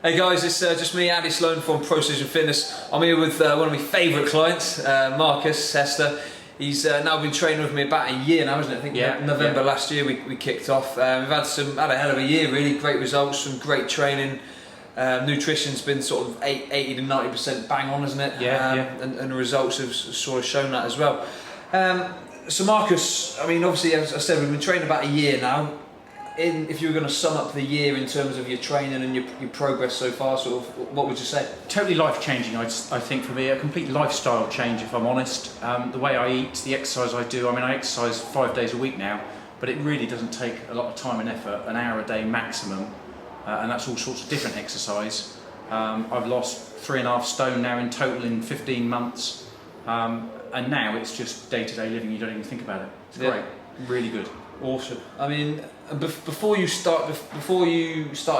Hey guys, it's just me, Andy Sloan from Precision Fitness. I'm here with one of my favourite clients, Marcus Hester. He's now been training with me about a year now, isn't it? I think November last year we kicked off. We've had a hell of a year, really. Great results, some great training. Nutrition's been sort of 80 to 90% bang on, isn't it? And the results have sort of shown that as well. So Marcus, I mean, obviously, as I said, we've been training about a year now. If you were going to sum up the year in terms of your training and your progress so far, sort of, what would you say? Totally life-changing, I think, for me. A complete lifestyle change, if I'm honest. The way I eat, the exercise I do. I mean, I exercise 5 days a week now, but it really doesn't take a lot of time and effort, an hour a day maximum, and that's all sorts of different exercise. I've lost 3.5 stone now in total in 15 months, and now it's just day-to-day living. You don't even think about it. It's great, really good. Awesome. I mean, before you started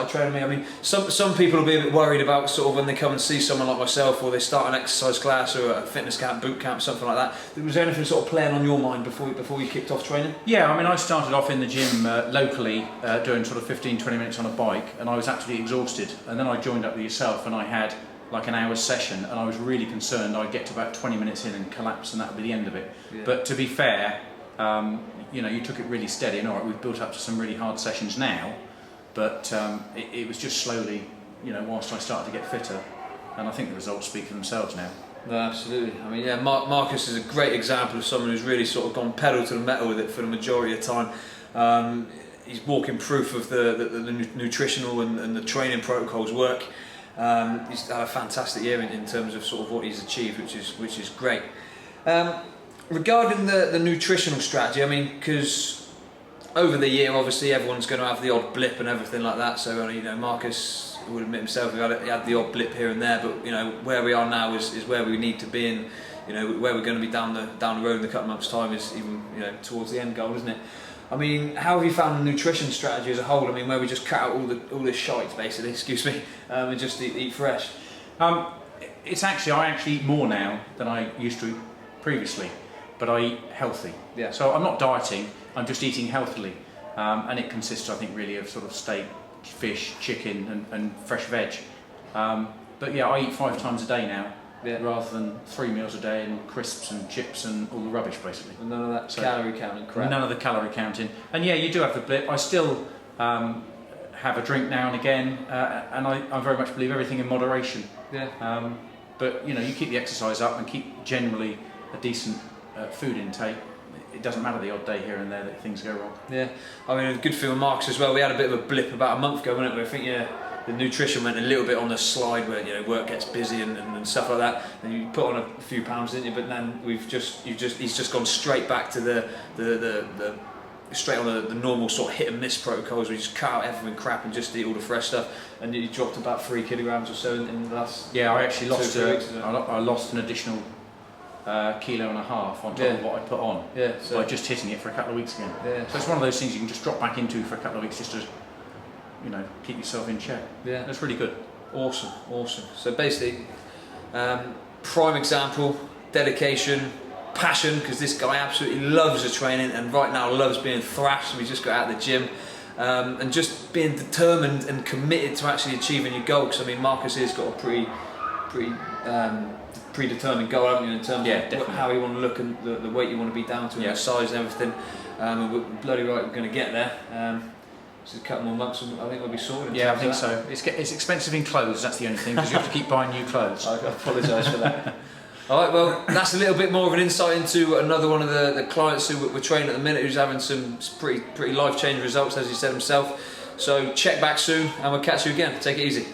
training me, I mean, some people will be a bit worried about sort of when they come and see someone like myself, or they start an exercise class or a fitness camp, boot camp, something like that. Was there anything sort of playing on your mind before you kicked off training? Yeah, I mean, I started off in the gym locally, doing sort of 15-20 minutes on a bike, and I was absolutely exhausted. And then I joined up with yourself, and I had like an hour's session, and I was really concerned I'd get to about 20 minutes in and collapse, and that would be the end of it. Yeah. But to be fair, you know, you took it really steady, and all right, we've built up to some really hard sessions now, but it was just slowly, you know, whilst I started to get fitter, and I think the results speak for themselves now. No, absolutely. I mean, yeah, Marcus is a great example of someone who's really sort of gone pedal to the metal with it for the majority of the time. He's walking proof of the nutritional and the training protocols work. He's had a fantastic year in terms of sort of what he's achieved, which is great. Regarding the nutritional strategy, I mean, because over the year, obviously, everyone's going to have the odd blip and everything like that. So, you know, Marcus would admit himself he had the odd blip here and there, but you know, where we are now is where we need to be, and you know, where we're going to be down the road in a couple of months' time is even, you know, towards the end goal, isn't it? I mean, how have you found the nutrition strategy as a whole? I mean, where we just cut out all this shite, basically, excuse me, and just eat fresh. It's actually, I actually eat more now than I used to previously. But I eat healthy. Yeah. So I'm not dieting, I'm just eating healthily. And it consists, I think, really of sort of steak, fish, chicken and fresh veg. But yeah, I eat 5 times a day now, rather than 3 meals a day and crisps and chips and all the rubbish, basically. And none of that calorie counting crap. None of the calorie counting. And yeah, you do have the blip. I still have a drink now and again, and I very much believe everything in moderation. Yeah. But you know, you keep the exercise up and keep generally a decent food intake. It doesn't matter the odd day here and there that things go wrong. Yeah, I mean, a good thing with Marcus as well. We had a bit of a blip about a month ago, wasn't it? Where I think the nutrition went a little bit on the slide, where you know work gets busy and stuff like that. And you put on a few pounds, didn't you? But then he's just gone straight back to the normal sort of hit and miss protocols. We just cut out everything crap and just eat all the fresh stuff. And you dropped about 3 kilograms or so in the last. Yeah, I actually lost. I lost an additional 1.5 kilos on top of what I put on, by just hitting it for a couple of weeks again. Yeah. So it's one of those things you can just drop back into for a couple of weeks just to, you know, keep yourself in check. Yeah, that's really good. Awesome. So basically, prime example, dedication, passion, because this guy absolutely loves the training and right now loves being thrashed. We just got out of the gym. And just being determined and committed to actually achieving your goal. Because I mean, Marcus has got a predetermined goal, haven't you, in terms of how you want to look and the weight you want to be down to, and the size and everything. And we're bloody right, we're going to get there. Just a couple more months and I think we'll be sorted. Yeah, I think so. It's expensive in clothes, that's the only thing, because you have to keep buying new clothes. I apologise for that. Alright, well, that's a little bit more of an insight into another one of the clients who we're training at the minute, who's having some pretty life-changing results, as he said himself. So check back soon and we'll catch you again. Take it easy.